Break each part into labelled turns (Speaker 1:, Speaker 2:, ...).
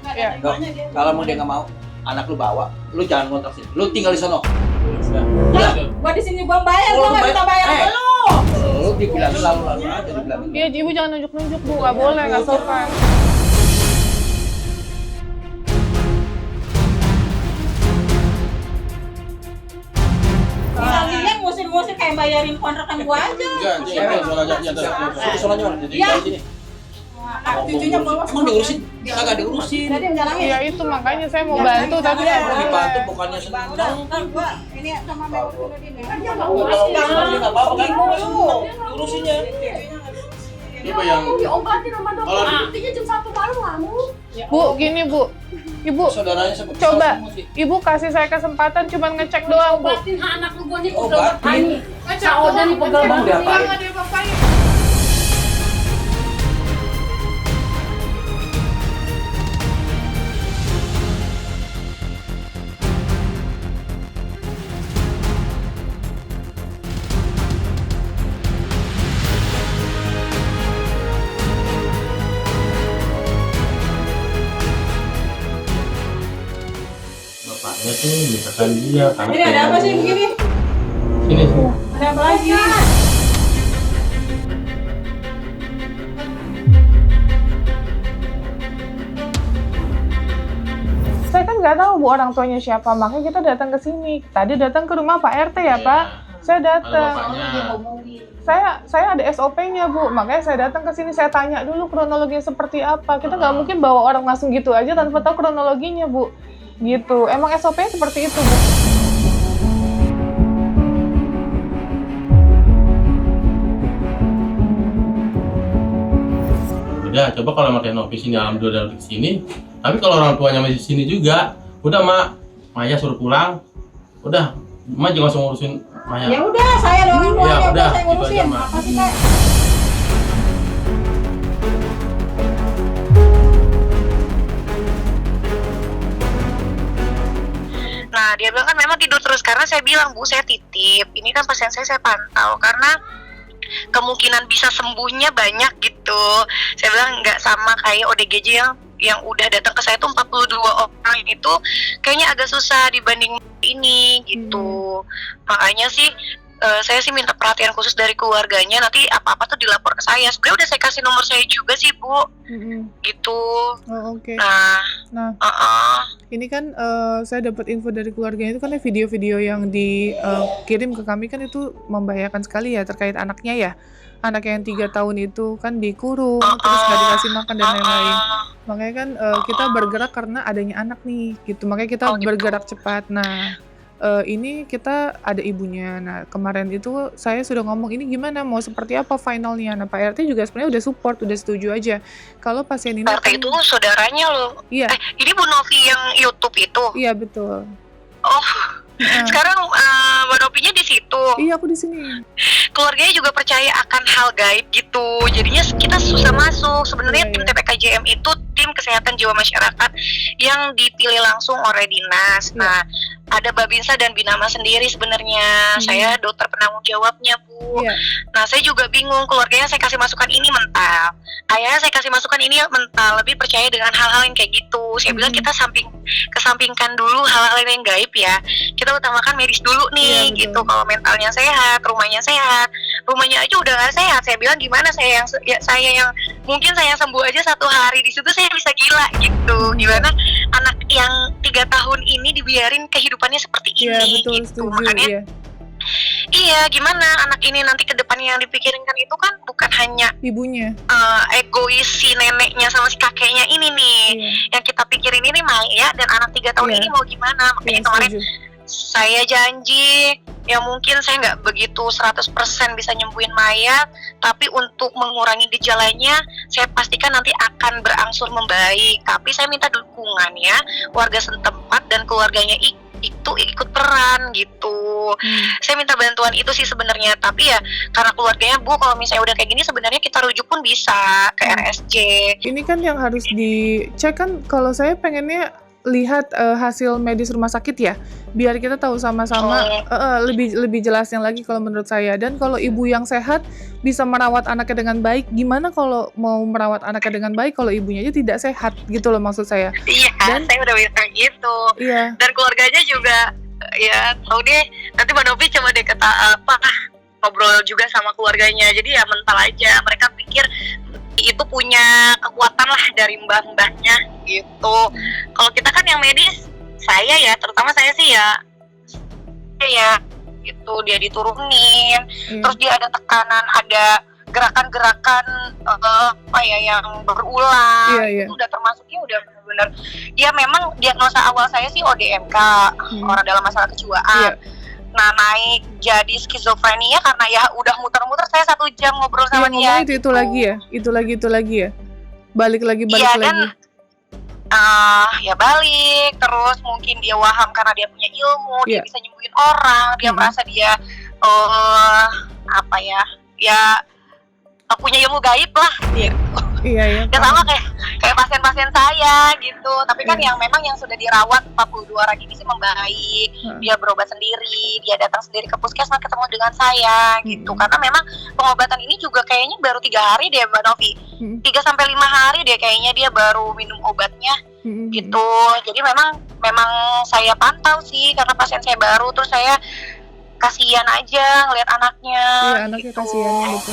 Speaker 1: Iya.
Speaker 2: Kalau mau dia nggak mau, anak lu bawa, lu jangan ngontrak sini. Lu tinggal di sono.
Speaker 3: Nah, gua di sini belum bayar, gua nggak minta bayar sama lu.
Speaker 2: Lu dibilangin lalu-lalu aja dibilangin.
Speaker 1: Iya, ibu jangan nunjuk-nunjuk bu, nggak boleh, nggak sopan.
Speaker 3: Kalian ngusir-ngusir kayak bayarin kontrakan gua aja. Cucunya bawa
Speaker 2: Emang diurusin? Kagak diurusin.
Speaker 3: Jadi menjalani.
Speaker 1: Iya itu makanya saya mau bantu tapi nggak
Speaker 2: Mau
Speaker 1: boleh.
Speaker 2: dibantu bukannya senang.
Speaker 3: Kan gua ini sama Mewah dulu ini. Kan dia
Speaker 2: Kalau nggak apa-apa kan, diurusinnya.
Speaker 4: Coba yang
Speaker 5: diobatin sama dokter,
Speaker 4: Kalau-
Speaker 5: buktinya jam 1 malam kamu.
Speaker 1: Bu, gini bu, ibu
Speaker 2: Saudaranya seperti
Speaker 1: coba,
Speaker 2: semua sih.
Speaker 1: ibu kasih saya kesempatan cuma ngecek doang bu.
Speaker 5: Obatin anak lu gua nih
Speaker 2: Obatin.
Speaker 5: udah bertani. Saudah nih pegal
Speaker 2: Emang
Speaker 5: banget.
Speaker 2: diapain?
Speaker 1: Nggak diapa-apain.
Speaker 4: bapaknya tuh misalkan dia karena
Speaker 3: Ini ada apa sih begini?
Speaker 4: ini
Speaker 3: Ada apa lagi?
Speaker 1: Saya kan nggak tahu bu orang tuanya siapa, makanya kita datang ke sini. Tadi datang ke rumah Pak RT ya Pak. Saya
Speaker 4: ada
Speaker 1: datang.
Speaker 4: bapaknya.
Speaker 1: Saya ada SOP-nya bu, makanya saya datang ke sini. Saya tanya dulu kronologinya seperti apa. Kita nggak mungkin bawa orang langsung gitu aja tanpa tahu kronologinya bu. Gitu. Emang SOP-nya seperti itu bu.
Speaker 4: Udah, coba kalau makin Novi sini alhamdulillah udah di sini. Tapi kalau orang tuanya masih di sini juga, udah Mak, Maya suruh pulang. Udah, Mak jangan langsung ngurusin Maya.
Speaker 3: Ya udah, saya ada orang tuanya,
Speaker 4: Ya
Speaker 3: udah
Speaker 4: udah,
Speaker 3: saya
Speaker 4: gitu
Speaker 3: ngurusin.
Speaker 4: aja, Mak.
Speaker 3: Apa sih Kak?
Speaker 6: Nah, dia bilang kan memang tidur terus karena saya bilang, Bu, saya titip. Ini kan pasien saya pantau karena kemungkinan bisa sembuhnya banyak gitu. Saya bilang nggak sama kayak ODGJ yang udah datang ke saya tuh 42 orang itu kayaknya agak susah dibanding ini gitu. Makanya sih saya sih minta perhatian khusus dari keluarganya, nanti apa-apa tuh dilapor ke saya. Sebenarnya udah saya kasih nomor saya juga sih, Bu. Gitu.
Speaker 1: Oh, oke.
Speaker 6: Nah,
Speaker 1: Nah, ini kan saya dapat info dari keluarganya itu kan video-video yang dikirim ke kami kan itu membahayakan sekali ya terkait anaknya ya. Anak yang 3 tahun itu kan dikurung, terus nggak dikasih makan dan lain-lain. Makanya kan kita bergerak karena adanya anak nih, gitu. Makanya kita
Speaker 6: Oh, gitu.
Speaker 1: bergerak cepat. Nah, ini kita ada ibunya. Nah, kemarin itu saya sudah ngomong ini gimana, mau seperti apa finalnya. Nah, Pak RT juga sebenarnya udah support, udah setuju aja. Kalau pasien ini
Speaker 6: RT
Speaker 1: kan-
Speaker 6: itu saudaranya loh.
Speaker 1: Iya,
Speaker 6: Ini Bu Novi yang YouTube itu.
Speaker 1: iya betul.
Speaker 6: Oh,
Speaker 1: Heeh.
Speaker 6: sekarang Mbak Novinya di situ.
Speaker 1: Iya, aku di sini.
Speaker 6: Keluarganya juga percaya akan hal gaib gitu. Jadinya kita susah masuk. Sebenarnya
Speaker 1: Iya,
Speaker 6: tim
Speaker 1: iya.
Speaker 6: TPKJM itu tim kesehatan jiwa masyarakat yang dipilih langsung oleh dinas.
Speaker 1: Iya.
Speaker 6: Nah, ada Babinsa dan Binama sendiri sebenarnya. Saya dokter penanggung jawabnya, Bu.
Speaker 1: Iya.
Speaker 6: Nah, saya juga bingung. Keluarganya saya kasih masukan ini mental. Ayahnya saya kasih masukan ini mental. Lebih percaya dengan hal-hal yang kayak gitu. Saya bilang kita kesampingkan dulu hal-hal yang gaib ya. Kita utamakan medis dulu nih,
Speaker 1: Iya, betul.
Speaker 6: gitu. Kalau mentalnya sehat, rumahnya sehat. Rumahnya aja udah nggak sehat. Saya bilang gimana saya yang mungkin saya sembuh aja 1 hari di situ saya bisa gila gitu. Gimana anak yang 3 tahun ini dibiarin kehidupannya seperti ini
Speaker 1: Iya, betul,
Speaker 6: gitu.
Speaker 1: setuju.
Speaker 6: Makanya
Speaker 1: Iya.
Speaker 6: iya, gimana anak ini nanti ke depannya yang dipikirin kan itu kan bukan hanya
Speaker 1: Ibunya.
Speaker 6: egois si neneknya sama si kakeknya ini nih.
Speaker 1: Iya.
Speaker 6: Yang kita pikirin ini Maya dan anak 3 tahun
Speaker 1: Iya.
Speaker 6: ini mau gimana. Makanya
Speaker 1: Iya,
Speaker 6: kemarin
Speaker 1: setuju.
Speaker 6: saya janji ya mungkin saya nggak begitu 100% bisa nyembuhin Maya, tapi untuk mengurangi gejalanya saya pastikan nanti akan berangsur membaik. Tapi saya minta dukungan ya warga setempat dan keluarganya itu ikut peran gitu. Saya minta bantuan itu sih sebenarnya, tapi ya karena keluarganya Bu kalau misalnya udah kayak gini sebenarnya kita rujuk pun bisa ke RSJ.
Speaker 1: Ini kan yang harus dicek kan, kalau saya pengennya lihat hasil medis rumah sakit ya, biar kita tahu sama-sama lebih jelasnya lagi kalau menurut saya. Dan kalau ibu yang sehat bisa merawat anaknya dengan baik, gimana kalau mau merawat anaknya dengan baik kalau ibunya aja tidak sehat gitu loh maksud saya.
Speaker 6: Iya, saya udah bilang gitu.
Speaker 1: Iya.
Speaker 6: Dan keluarganya juga ya tahu deh, nanti Mbak Novi coba deh ngobrol juga sama keluarganya. Jadi ya mental aja, mereka pikir itu punya kekuatan lah dari mbah-mbahnya gitu. Kalau kita kan yang medis, terutama saya sih ya gitu, dia diturunin, terus dia ada tekanan, ada gerakan-gerakan yang berulang. Itu udah termasuknya udah benar-benar. Ya memang diagnosa awal saya sih ODMK, orang dalam masalah kejiwaan. Nah, naik jadi skizofrenia karena ya udah muter-muter, saya 1 jam ngobrol sama dia.
Speaker 1: Itu lagi ya. Balik lagi.
Speaker 6: Dan ya balik, terus mungkin dia waham karena dia punya ilmu, dia bisa nyembuhin orang, dia merasa dia punya ilmu gaib lah gitu.
Speaker 1: Iya.
Speaker 6: Ya sama kayak pasien-pasien saya gitu. Tapi kan yang memang yang sudah dirawat 42 orang ini sih membaik. Dia berobat sendiri, dia datang sendiri ke puskesmas ketemu dengan saya gitu. Karena memang pengobatan ini juga kayaknya baru 3 hari deh Mbak Novi. 3-5 hari deh kayaknya dia baru minum obatnya gitu. Jadi memang saya pantau sih karena pasien saya baru, terus saya kasihan aja ngeliat anaknya.
Speaker 1: Iya, anaknya
Speaker 6: gitu.
Speaker 1: kasihan gitu.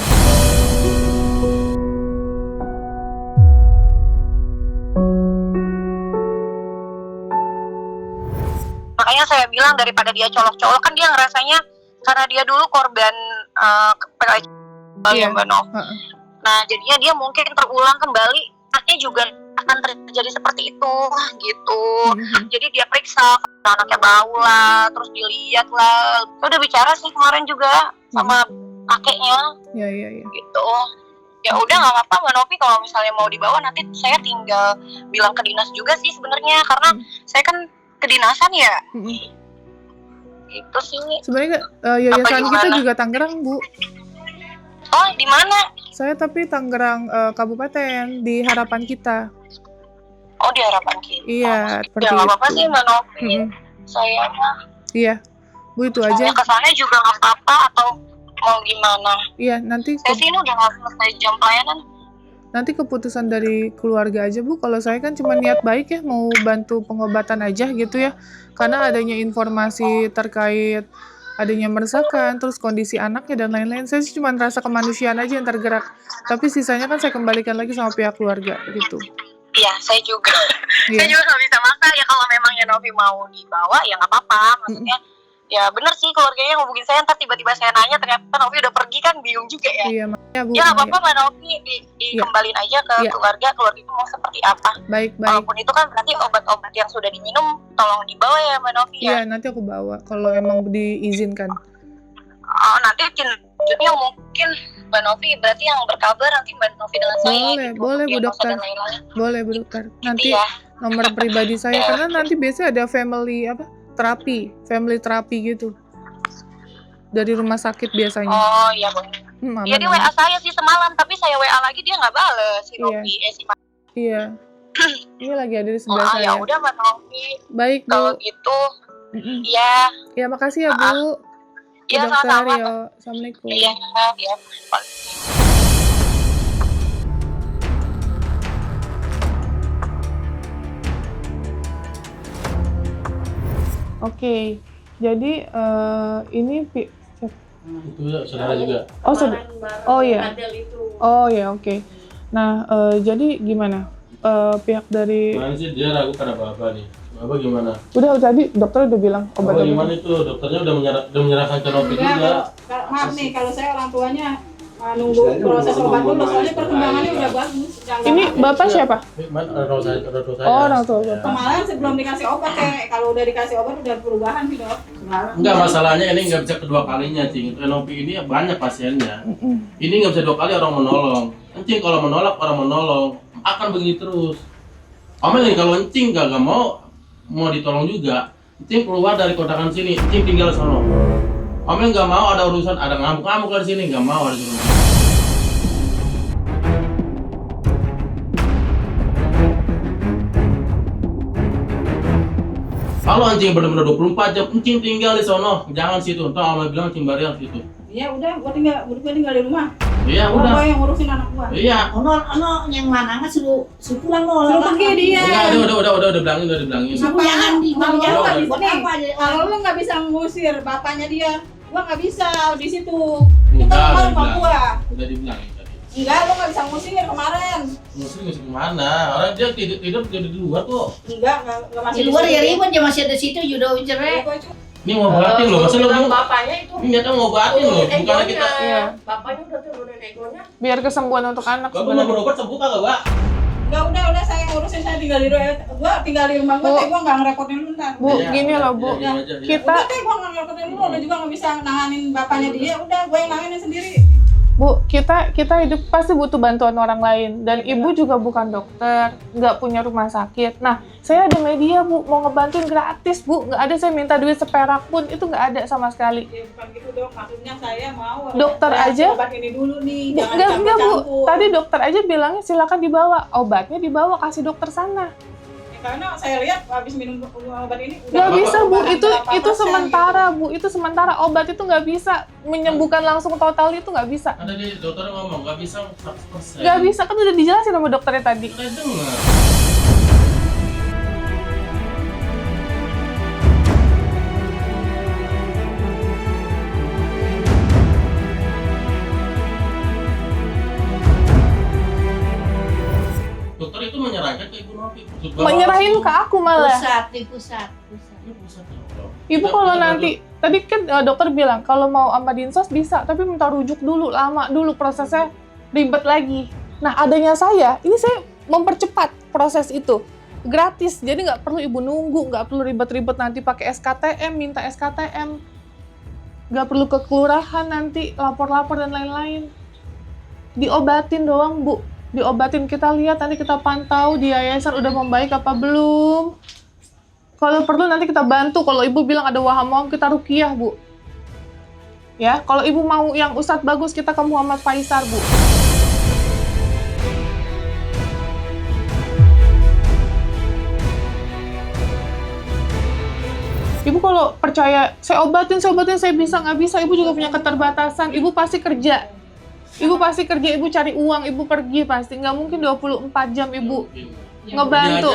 Speaker 6: Makanya saya bilang daripada dia colok-colok, kan dia ngerasanya karena dia dulu korban pelecehan Mbak Nov. Nah jadinya dia mungkin terulang kembali, anaknya juga akan terjadi seperti itu gitu. Jadi dia periksa anaknya bau lah, terus dilihat lah. Saya udah bicara sih kemarin juga sama kakeknya.
Speaker 1: Iya.
Speaker 6: Gitu. Ya udah nggak apa-apa Mbak Novi, kalau misalnya mau dibawa nanti saya tinggal bilang ke dinas juga sih sebenarnya, karena saya kan kedinasan ya. Itu sih.
Speaker 1: Sebenarnya yayasan kita juga Tangerang, Bu.
Speaker 6: Oh, di mana?
Speaker 1: Saya tapi Tangerang Kabupaten, di Harapan Kita.
Speaker 6: Oh, di Harapan Kita.
Speaker 1: Iya, seperti
Speaker 6: ya, nggak apa-apa
Speaker 1: itu.
Speaker 6: sih Mbak Novi. Saya mah.
Speaker 1: Iya, Bu, itu aja.
Speaker 6: Kesannya juga nggak apa-apa atau mau gimana?
Speaker 1: Iya, nanti
Speaker 6: saya sih ini udah nggak selesai jam pelayanan.
Speaker 1: Nanti keputusan dari keluarga aja, Bu. Kalau saya kan cuma niat baik ya, mau bantu pengobatan aja gitu ya. Karena adanya informasi terkait adanya meresahkan, terus kondisi anaknya dan lain-lain. Saya sih cuma rasa kemanusiaan aja yang tergerak. Tapi sisanya kan saya kembalikan lagi sama pihak keluarga gitu.
Speaker 6: Iya, saya juga. Saya juga nggak bisa maksa ya, kalau memangnya Novi mau dibawa ya nggak apa-apa. Maksudnya ya bener sih keluarganya ngubungin saya, ntar tiba-tiba saya nanya ternyata Novi udah pergi, kan bingung juga ya.
Speaker 1: Iya, makanya Bu.
Speaker 6: Ya nggak apa-apa Mbak Novi, dikembalin aja ke keluarga itu mau seperti apa.
Speaker 1: Baik.
Speaker 6: Walaupun itu kan berarti obat-obat yang sudah diminum, tolong dibawa ya Mbak Novi ya.
Speaker 1: Iya, nanti aku bawa kalau emang diizinkan.
Speaker 6: Nanti selanjutnya mungkin Mbak Novi berarti yang berkabar nanti Mbak Novi dengan saya.
Speaker 1: Boleh Bu Dokter. Boleh Bu Dokter. Nanti nomor pribadi saya, karena nanti biasanya ada family terapi gitu dari rumah sakit biasanya.
Speaker 6: Oh iya boleh. Iya, dia WA saya sih semalam, tapi saya WA lagi dia nggak bales si Novi.
Speaker 1: Iya. Ini lagi ada di sebelah saya.
Speaker 6: Ya udah Mbak Novi.
Speaker 1: Baik Bu.
Speaker 6: Kalau gitu, iya.
Speaker 1: Ya makasih ya Bu.
Speaker 6: Iya,
Speaker 1: Dokter
Speaker 6: sama-sama.
Speaker 1: Rio. Assalamualaikum.
Speaker 6: Iya.
Speaker 1: Oke, jadi ini
Speaker 4: Itu saudara juga.
Speaker 1: Oh iya. Oh ya, oke. Nah, jadi gimana? Pihak dari
Speaker 4: Mana sih dia ragu karena Bapak nih? Bapak gimana?
Speaker 1: Udah tadi dokter udah bilang
Speaker 4: Bapak gimana itu? Dokternya udah menyerahkan ke Novi juga.
Speaker 3: Maaf nih, kalau saya orang tuanya nunggu proses obat dulu, soalnya perkembangannya udah bagus.
Speaker 1: Ini Bapak siapa?
Speaker 4: Orang tua saya.
Speaker 1: Oh, orang tua Bapak.
Speaker 3: Kemarin sebelum dikasih obat kalau udah dikasih obat udah perubahan sih Dok.
Speaker 4: Enggak, masalahnya ini nggak bisa kedua kalinya, Cing. Novi ini banyak pasiennya. Ini nggak bisa 2 kali orang menolong. Encing kalau menolak orang menolong akan begini terus. Omel nih kalau Encing gak mau ditolong juga, Encing keluar dari kontrakan sini, Encing tinggal sono. Omel nggak mau ada urusan, ada ngamuk-ngamuk dari sini, nggak mau ada urusan. Kalau anjing benar-benar 24 jam, anjing tinggal di sono, jangan situ. Entar Ama bilang anjing barian situ.
Speaker 3: Ya udah, gua tinggal di rumah.
Speaker 4: Iya
Speaker 3: Gua
Speaker 4: udah.
Speaker 3: yang ngurusin anak gua.
Speaker 4: Iya.
Speaker 7: Ono yang mana nggak suruh pulang lo.
Speaker 3: Suruh pergi dia.
Speaker 4: Udah dibilangin.
Speaker 7: Suruh jangan di
Speaker 3: Kalau
Speaker 7: mana
Speaker 3: lu nggak
Speaker 4: Udah.
Speaker 3: bisa nih, kalau lu nggak bisa ngusir bapaknya dia, gua nggak bisa di situ. Kita
Speaker 4: Udah
Speaker 3: mau sama
Speaker 4: dibilangin.
Speaker 3: gua.
Speaker 4: Udah dibilangin tadi.
Speaker 3: Enggak, lu nggak bisa ngusir kemarin.
Speaker 4: Ngusir kemana? Orang dia tidur di luar kok.
Speaker 3: Enggak masih
Speaker 7: di luar ya
Speaker 3: situ.
Speaker 7: ribut ya masih ada situ judo cerai.
Speaker 3: Gua cuma-
Speaker 4: Ini ngobatin loh, masa lu
Speaker 5: bilang
Speaker 4: mau?
Speaker 5: bapaknya itu
Speaker 4: Ini nyata ngobatin loh, bukannya kita.
Speaker 1: Iya.
Speaker 5: Bapaknya udah turunin egonya.
Speaker 1: Biar kesembuhan untuk anak
Speaker 4: Gak mau
Speaker 1: sebenarnya.
Speaker 4: berobat sembuh kagak, Pak?
Speaker 3: Enggak, udah saya ngurusin, saya tinggal di rumah. Gua tinggal di rumah gua,
Speaker 1: Bu.
Speaker 3: tapi gua nggak ngerepotin lu ntar.
Speaker 1: Bu,
Speaker 4: Iya,
Speaker 1: gini
Speaker 4: udah,
Speaker 1: loh Bu,
Speaker 4: iya, aja, iya.
Speaker 1: kita
Speaker 3: Udah teh gua nggak ngerepotin lu, lu juga nggak bisa nanganin bapaknya dia. Udah, gua yang nanganin sendiri.
Speaker 1: Bu, kita hidup pasti butuh bantuan orang lain dan ibu juga bukan dokter, nggak punya rumah sakit. Nah, saya ada media Bu, mau ngebantuin gratis Bu, nggak ada saya minta duit seperak pun, itu nggak ada sama sekali.
Speaker 3: Ya bukan gitu dong, maksudnya saya mau
Speaker 1: Dokter
Speaker 3: saya
Speaker 1: aja?
Speaker 3: obat ini dulu nih,
Speaker 1: Bu,
Speaker 3: jangan
Speaker 1: enggak Bu,
Speaker 3: campur-campur.
Speaker 1: tadi dokter aja bilangnya silakan dibawa, obatnya dibawa, kasih dokter sana.
Speaker 3: Ya, karena saya lihat habis minum obat ini
Speaker 1: Nggak bisa Bu,
Speaker 3: berapa
Speaker 1: itu
Speaker 3: persen
Speaker 1: sementara Bu, itu sementara, obat itu nggak bisa menyembuhkan langsung total, itu nggak bisa.
Speaker 4: Ada di dokter ngomong, gak bisa 100%.
Speaker 1: Nggak bisa, kan udah dijelasin sama dokternya tadi.
Speaker 4: Udah dengar. Dokter itu menyerahkan ke Ibu Novi. Maksud Bapak
Speaker 1: Menyerahin
Speaker 4: langsung.
Speaker 1: ke aku malah.
Speaker 7: Di pusat.
Speaker 4: Ini pusat ya, Bro.
Speaker 1: Ibu
Speaker 4: Kita-
Speaker 1: kalau
Speaker 4: kita-
Speaker 1: nanti, tadi kan dokter bilang kalau mau sama dinsos bisa, tapi minta rujuk dulu, lama dulu prosesnya, ribet lagi. Nah adanya saya, ini saya mempercepat proses itu, gratis, jadi nggak perlu ibu nunggu, nggak perlu ribet-ribet nanti pakai SKTM, minta SKTM, nggak perlu ke kelurahan nanti lapor-lapor dan lain-lain, diobatin doang Bu, diobatin, kita lihat nanti kita pantau di yayasan udah membaik apa belum. Kalau perlu nanti kita bantu. Kalau ibu bilang ada waham kita ruqyah Bu. Ya, kalau ibu mau yang Ustadz bagus kita ke Muhammad Faisal Bu. Ibu kalau percaya, saya obatin, saya bisa, nggak bisa. Ibu juga punya keterbatasan. Ibu pasti kerja. Ibu pasti kerja, ibu cari uang, ibu pergi pasti. Nggak mungkin 24 jam ibu ngebantu.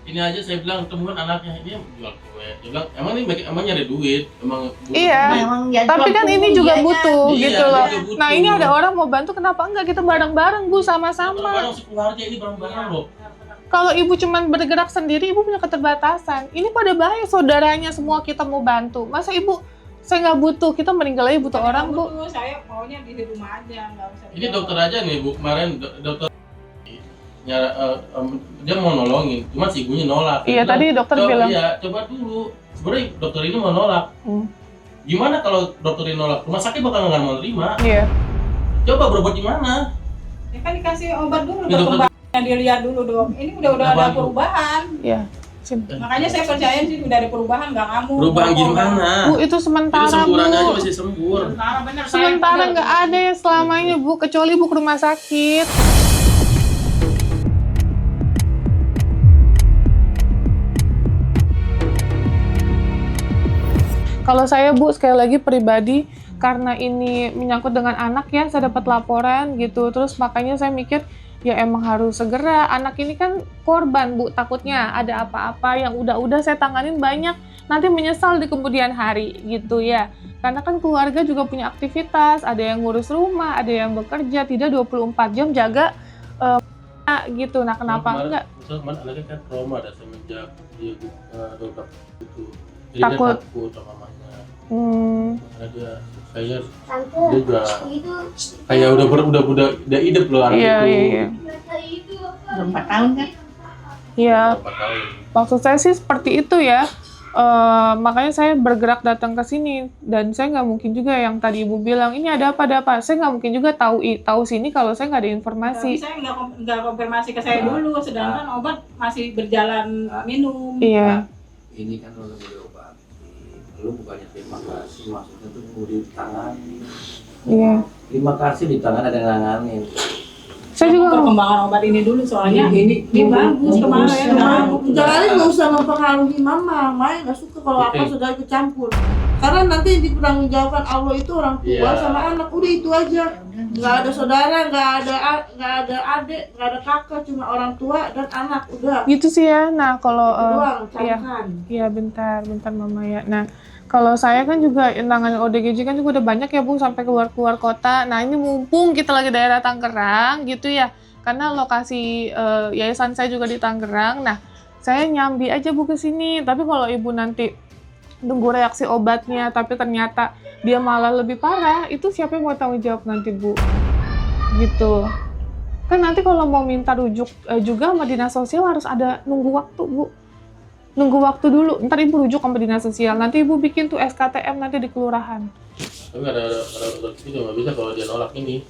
Speaker 4: Ini aja saya bilang temuan anaknya ini jual kue. Dia bilang emang nyari duit, emang
Speaker 1: Iya.
Speaker 7: Memang ya,
Speaker 1: Tapi kan ini juga butuh
Speaker 4: Iya,
Speaker 1: gitu loh.
Speaker 4: dia butuh.
Speaker 1: Nah ini ada orang mau bantu, kenapa enggak kita bareng-bareng Bu, sama-sama.
Speaker 4: Barang sekeluarga ini barang-barang loh.
Speaker 1: Kalau ibu cuman bergerak sendiri, ibu punya keterbatasan. Ini pada bahaya saudaranya semua kita mau bantu. Masa ibu, saya nggak butuh, kita meninggal aja butuh orang Bu.
Speaker 3: Saya maunya di rumah aja, nggak usah.
Speaker 4: Ini dokter aja nih Bu, kemarin dokter dia mau nolongin, cuma si ibunya nolak.
Speaker 1: Iya,
Speaker 4: Dia
Speaker 1: tadi
Speaker 4: bilang,
Speaker 1: dokter
Speaker 4: "Coba,
Speaker 1: bilang."
Speaker 4: Iya, coba dulu. Sebenarnya dokter ini mau nolak. Gimana kalau dokter ini nolak? Rumah sakit bakal nggak mau terima.
Speaker 1: Iya.
Speaker 4: Coba berobat gimana?
Speaker 3: Ya kan dikasih obat dulu,
Speaker 4: Ini dokter-
Speaker 3: perkembangannya dilihat dulu dong. Ini udah ada
Speaker 4: Apaan, Bu?
Speaker 3: perubahan.
Speaker 1: Iya. Sini.
Speaker 3: Makanya saya percaya sih udah ada perubahan, nggak ngamuk.
Speaker 4: Perubahan
Speaker 3: nggak
Speaker 4: gimana?
Speaker 1: Bu, itu
Speaker 4: Itu
Speaker 1: sementara
Speaker 4: semburannya aja
Speaker 1: Bu.
Speaker 4: masih sembur.
Speaker 1: Sementara nggak ada ya selamanya Bu, kecuali Bu ke rumah sakit. Kalau saya Bu, sekali lagi pribadi, karena ini menyangkut dengan anak ya, saya dapat laporan gitu, terus makanya saya mikir, ya emang harus segera, anak ini kan korban Bu, takutnya ada apa-apa yang udah saya tanganin banyak, nanti menyesal di kemudian hari gitu ya. Karena kan keluarga juga punya aktivitas, ada yang ngurus rumah, ada yang bekerja, tidak 24 jam jaga gitu. Nah kenapa enggak?
Speaker 4: Kemarin anaknya kan trauma ada semenjak dia dokter itu. Jadi
Speaker 1: Takut.
Speaker 4: dia takut sama mamanya. Karena dia juga kayak udah hidup loh anak
Speaker 1: Iya,
Speaker 4: itu.
Speaker 1: iya.
Speaker 7: Udah 4 tahun kan?
Speaker 1: Iya,
Speaker 4: 4 tahun.
Speaker 1: maksud saya sih seperti itu ya. Makanya saya bergerak datang ke sini, dan saya nggak mungkin juga yang tadi ibu bilang ini ada apa. Saya nggak mungkin juga tahu sini kalau saya nggak ada informasi.
Speaker 3: Saya nggak konfirmasi ke saya dulu, sedangkan obat masih berjalan minum.
Speaker 1: Iya.
Speaker 2: Ini kan lo udah obat, lu bukannya terima kasih, maksudnya tuh mau ditangani.
Speaker 1: Iya.
Speaker 2: Terima kasih di tangan ada yang nanganin.
Speaker 1: Saya juga
Speaker 3: perkembangan obat ini dulu soalnya ini bagus kemarin.
Speaker 8: Jangan nggak usah mempengaruhi mama nggak suka kalau apa sudah ikut campur. Karena nanti yang dipertanggungjawabkan Allah itu orang tua sama anak, udah itu aja. Nggak ada saudara, nggak ada adik, nggak ada kakak, cuma orang tua dan anak, udah.
Speaker 1: gitu sih ya. Nah kalau
Speaker 8: Doang,
Speaker 1: iya,
Speaker 8: camkan.
Speaker 1: iya bentar mama ya. Nah kalau saya kan juga nanganin ODGJ kan juga udah banyak ya Bu, sampai keluar kota. Nah ini mumpung kita lagi daerah Tangerang gitu ya, karena lokasi yayasan saya juga di Tangerang. Nah saya nyambi aja Bu ke sini. Tapi kalau Ibu nanti nunggu reaksi obatnya tapi ternyata dia malah lebih parah, itu siapa yang mau tanggung jawab nanti Bu? Gitu. Kan nanti kalau mau minta rujuk juga sama dinas sosial harus ada nunggu waktu Bu. Nunggu waktu dulu, ntar Ibu rujuk sama dinas sosial, nanti Ibu bikin tuh SKTM nanti di kelurahan.
Speaker 4: Tapi nggak ada itu nggak bisa kalau dia nolak ini.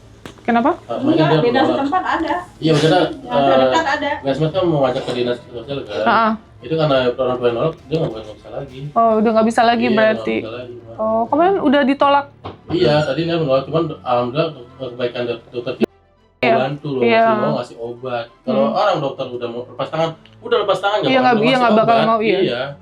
Speaker 1: Kenapa?
Speaker 3: Enggak, dinas setempat ada.
Speaker 4: Iya maksudnya
Speaker 3: Dekat ada.
Speaker 4: Gasmet kan mau ngajak ke dinas sosial kan. Itu karena orang tua yang nolak, dia nggak bisa lagi.
Speaker 1: Oh udah nggak bisa lagi
Speaker 4: Iya,
Speaker 1: berarti.
Speaker 4: nggak bisa lagi.
Speaker 1: Oh kemarin udah ditolak.
Speaker 4: Iya tadi dia menolak, cuman alhamdulillah kebaikan dokter bantu loh, masih mau ngasih obat. Kalau orang dokter udah mau lepas tangan
Speaker 1: Iya nggak bakal mau
Speaker 4: Iya.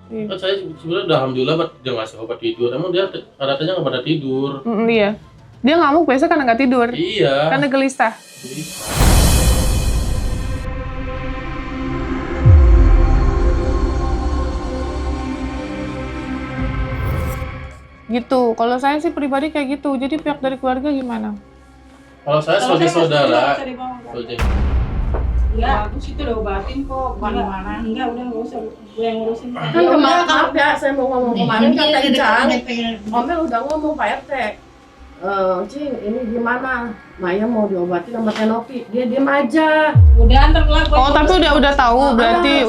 Speaker 4: Kan saya sebenarnya udah alhamdulillah dia ngasih obat tidur. Emang dia katanya nggak pada tidur.
Speaker 1: Iya. Dia ngamuk biasa karena nggak tidur.
Speaker 4: Iya.
Speaker 1: Karena gelisah. Gitu. Kalau saya sih pribadi kayak gitu. Jadi pihak dari keluarga gimana?
Speaker 4: Kalau saya sebagai saudara,
Speaker 3: Enggak, bagus itu udah obatin kok, bukan gimana. Enggak, udah nggak usah gue yang ngurusin.
Speaker 5: Kan kemarin maaf ya, saya mau ngomong kemarin kan tadi Omel udah ngomong Pak RT. Cing, ini gimana? Maya mau diobatin sama Tenopi, dia diem aja.
Speaker 3: Udah antar kelar.
Speaker 1: Oh tapi udah tahu berarti,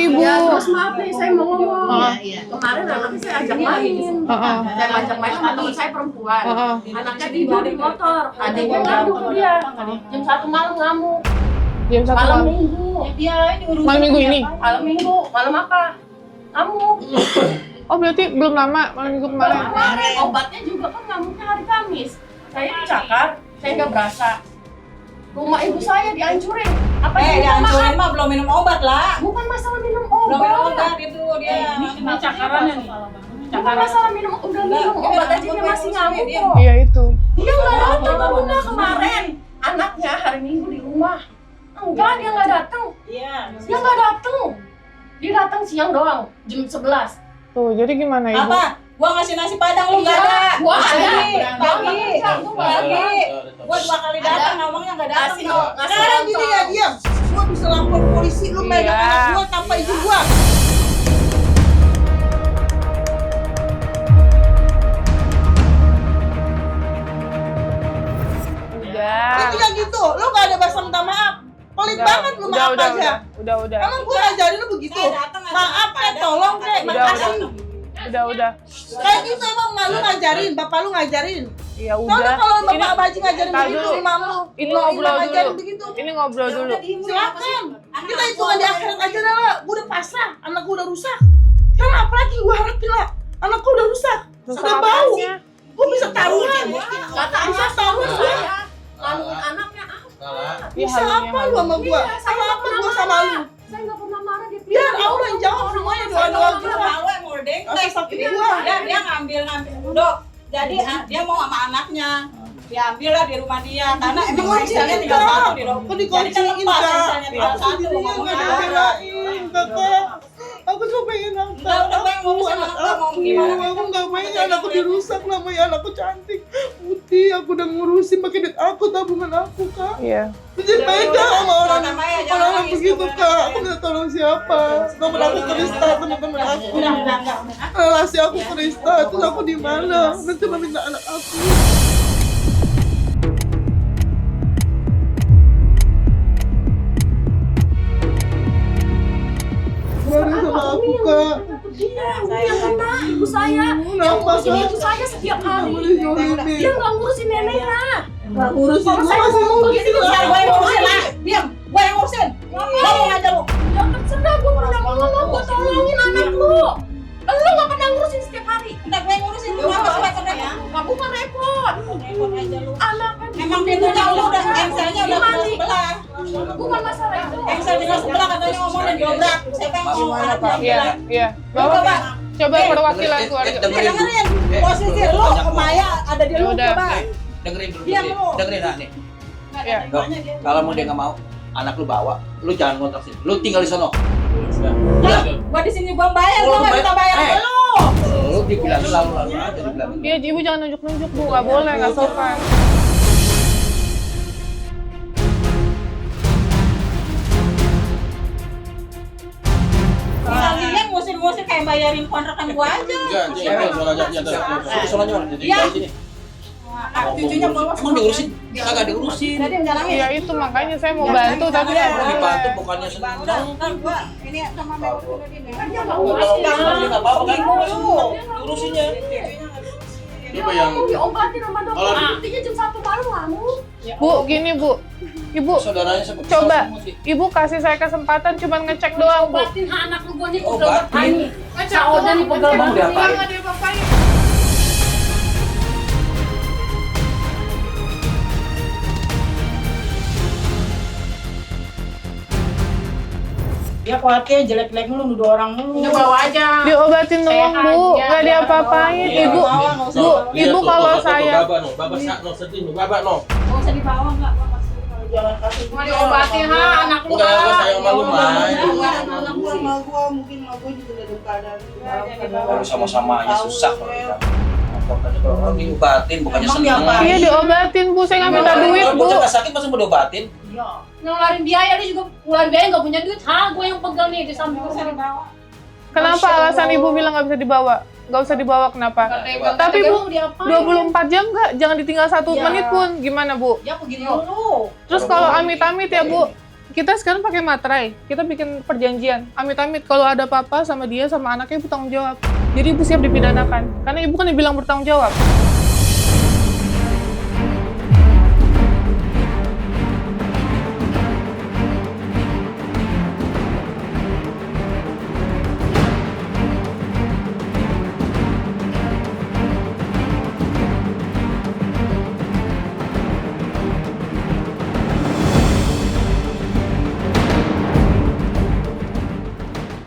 Speaker 1: Ibu.
Speaker 5: Ya, terus maaf nih, saya mau ngomong. Kemarin anaknya saya ajak main. Saya ajak main sama teman saya perempuan. Anaknya tidur di motor, adiknya ngamuk dia. Jam 1 malam ngamuk.
Speaker 1: Jam 1
Speaker 5: Malam
Speaker 1: malam.
Speaker 5: minggu.
Speaker 3: Dia ini urusan.
Speaker 1: Malam minggu ini?
Speaker 5: Malam minggu, malam apa? Ngamuk.
Speaker 1: Oh berarti belum lama malam minggu kemarin.
Speaker 5: Kemarin obatnya juga kan ngamuknya hari Kamis. Saya dicakar, saya nggak berasa. Rumah ibu saya dihancurin. Apa yang
Speaker 3: dihancurin mah belum minum obat lah.
Speaker 5: Bukan masalah minum
Speaker 3: Belum minum
Speaker 5: obat.
Speaker 3: obat itu dia. Ini cakarannya nih.
Speaker 5: Bukan masalah minum obat aja dia masih ngamuk kok.
Speaker 1: Iya itu.
Speaker 5: Dia nggak datang ke rumah kemarin. Anaknya hari Minggu di rumah. Enggak, dia nggak datang.
Speaker 3: Iya.
Speaker 5: Dia nggak datang. Dia datang siang doang, jam 11.
Speaker 1: Tuh jadi gimana Ibu?
Speaker 3: Apa? Gua ngasih nasi padang lu enggak ada.
Speaker 5: Gua ada.
Speaker 3: Pagi. Gua 2 kali datang ngomongnya enggak datang.
Speaker 8: Sekarang gini ya, diam. Gua bisa lapor polisi lu megang anak gua tanpa izin gua. Itu yang gitu, lu gak ada bahasa minta maaf. Pelit banget lu maaf aja.
Speaker 1: Udah.
Speaker 8: Emang gua ngajarin lu begitu? Maaf tolong makasih.
Speaker 1: Udah.
Speaker 8: Kayak gitu emang lu ngajarin, bapak lu ngajarin.
Speaker 1: Ya
Speaker 8: Soalnya
Speaker 1: udah.
Speaker 8: kalau bapak Baji ngajarin
Speaker 1: Tar
Speaker 8: begitu,
Speaker 1: dulu.
Speaker 8: imam lu.
Speaker 1: Ini
Speaker 8: lu
Speaker 1: ngobrol
Speaker 8: imam ngajarin
Speaker 1: dulu.
Speaker 8: begitu.
Speaker 1: Ini ngobrol dulu.
Speaker 8: Silakan. Kita hitungan di akhirat aja lah. Gua udah pasrah, anak gua udah rusak. Karena apalagi gua harapin lah, anak gua udah rusak. Sudah bau. Gua bisa taruhan.
Speaker 5: Kata
Speaker 8: Bisa taruhan gua.
Speaker 5: Kandungan anaknya apa?
Speaker 8: Bisa apa lu sama gua? Sama apa gua sama lu?
Speaker 5: Saya nggak pernah marah dia.
Speaker 8: Biar Allah yang jawab semuanya, doa-doa gua.
Speaker 3: Tahu yang ngordeng.
Speaker 8: Rasa sakit gua.
Speaker 3: Dia ngambil. Dok, jadi dia mau sama anaknya. Diambil lah di rumah dia karena emang Excelnya tinggal 1 di rumah.
Speaker 8: Kok dikunciin, Kak?
Speaker 3: Excelnya tinggal 1
Speaker 8: Dirinya
Speaker 3: mau
Speaker 8: nggak dibelain, Kakak. Aku cuma pengen nafas.
Speaker 3: Udah pengen ngurusin anak lu, mau gimana?
Speaker 8: Aku nggak pengen anakku dirusak, namanya anakku cantik, putih. Aku udah ngurusin pakai duit aku, tabungan aku, Kak.
Speaker 1: Iya.
Speaker 8: Jadi pegang sama orang
Speaker 3: jangan
Speaker 8: begitu,
Speaker 3: nangis, nggak boleh
Speaker 8: Kak.
Speaker 3: nangis.
Speaker 8: Aku minta tolong siapa? Temen aku Krista, temen-temen aku.
Speaker 3: Udah.
Speaker 8: Relasi aku Krista, terus aku di mana? Nanti cuma minta anak aku. Baru sama aku, Kak.
Speaker 5: Yang kena ibu saya. Yang ngurusin ibu saya setiap hari. Dia nggak ngurusin neneknya.
Speaker 8: Nggak ngurusin,
Speaker 5: Kalau
Speaker 8: gua
Speaker 5: saya
Speaker 8: masih
Speaker 5: ngomong begitu,
Speaker 3: Biar gue yang ngurusin lah. Diam, gue yang ngurusin. Ngomong aja lu.
Speaker 5: Ya terserah, gue pernah ngomong, gue tolongin anak lu. Lu nggak pernah ngurusin setiap hari.
Speaker 3: Udah gue yang ngurusin lu apa sih repot ya?
Speaker 5: Nggak bukan repot.
Speaker 3: Repot aja lu.
Speaker 5: Anaknya
Speaker 3: Emang pintunya lu udah Excelnya udah
Speaker 5: Bukan masalah itu.
Speaker 3: Yang saya dengar sebelah katanya ngomongnya diobrak. Siapa yang mau anaknya?
Speaker 1: Iya, iya. Bawa coba perwakilan keluarga.
Speaker 3: Dengerin. Posisi lu Maya ada di lu
Speaker 1: Udah.
Speaker 3: coba.
Speaker 2: Dengerin dulu,
Speaker 3: Diam lu.
Speaker 2: dengerin nih.
Speaker 1: Iya.
Speaker 2: Kalau mau dia nggak mau, anak lu bawa, lu jangan ngontrak sini. Lu tinggal di sono.
Speaker 3: Lah, gua di sini gua bayar, gua nggak minta bayar ke lu.
Speaker 2: Lu dibilangin lalu aja dibilangin.
Speaker 1: Iya, ibu jangan nunjuk-nunjuk bu, nggak boleh, nggak sopan.
Speaker 3: Kalian ngusir-ngusir kayak bayarin kontrakan gua aja.
Speaker 4: Enggak, cing, sono aja.
Speaker 2: Lu sono aja. Jadi
Speaker 3: Iya.
Speaker 2: di sini.
Speaker 3: Cucunya bawa
Speaker 2: Emang diurusin? Kagak diurusin.
Speaker 3: Jadi menjalani.
Speaker 1: Iya itu makanya saya mau bantu tapi nggak
Speaker 2: Mau dibantu
Speaker 1: boleh.
Speaker 2: bukannya senang.
Speaker 3: Kan gua ini sama Maya udah gini. Kan dia
Speaker 2: Kalau dia nggak apa-apa kan diurusinnya.
Speaker 4: Coba yang
Speaker 5: Kamu diobatin sama dokter.
Speaker 4: Kalau-
Speaker 5: Buktinya jam 1 malam ngamuk.
Speaker 1: Bu, gini bu, ibu
Speaker 2: Saudaranya sama
Speaker 1: coba,
Speaker 2: semua sih.
Speaker 1: ibu kasih saya kesempatan cuman ngecek doang bu.
Speaker 5: Obatin anak lu gua nih
Speaker 2: Obatin.
Speaker 5: pegel banget.
Speaker 1: Ngecek
Speaker 5: Udah nih pegel
Speaker 2: Emang
Speaker 5: banget.
Speaker 2: diapain?
Speaker 1: Nggak ada apa-apain.
Speaker 3: dia khawatir jelek-jelek mulu nuduh orang mulu.
Speaker 5: Udah bawa aja.
Speaker 1: Diobatin doang
Speaker 5: Sehat,
Speaker 1: bu,
Speaker 5: ya,
Speaker 1: nggak
Speaker 5: biar
Speaker 1: diapa-apain.
Speaker 5: bawa.
Speaker 1: Ibu,
Speaker 3: Bawa, nggak usah
Speaker 1: bu,
Speaker 3: bawa.
Speaker 1: ibu kalau saya,
Speaker 4: Baba sak no sedih no baba no.
Speaker 3: Nggak usah dibawa enggak, gua kasih kalau jangan kasih.
Speaker 5: Cuma diobatin ha anak lu.
Speaker 4: Enggak, gua sayang sama lu, Mai.
Speaker 8: Anak gua sama gua mungkin sama gua juga dalam keadaan
Speaker 2: Kalau sama-sama aja susah kalau kita. Pokoknya kalau orang diobatin bukannya
Speaker 3: Emang
Speaker 2: senang.
Speaker 3: diapain?
Speaker 1: iya diobatin bu, saya nggak minta duit
Speaker 2: Kalau
Speaker 1: bu.
Speaker 2: bocah nggak sakit masa mau diobatin?
Speaker 3: Iya.
Speaker 5: Ngeluarin biaya lu juga ngeluarin biaya nggak punya duit. Ha, gua yang pegel nih di samping
Speaker 3: Nggak
Speaker 5: gua.
Speaker 3: usah dibawa.
Speaker 1: Kenapa alasan ibu bilang nggak bisa dibawa? Nggak usah dibawa kenapa? Tapi bu, 24 jam nggak, jangan ditinggal 1
Speaker 3: Iya.
Speaker 1: menit pun. Gimana bu?
Speaker 3: Dia pergi dulu.
Speaker 1: Terus kalau amit-amit ya bu, kita sekarang pakai materai, kita bikin perjanjian. Amit-amit kalau ada apa-apa sama dia sama anaknya ibu tanggung jawab. Jadi ibu siap dipidanakan, karena ibu kan dibilang bertanggung jawab.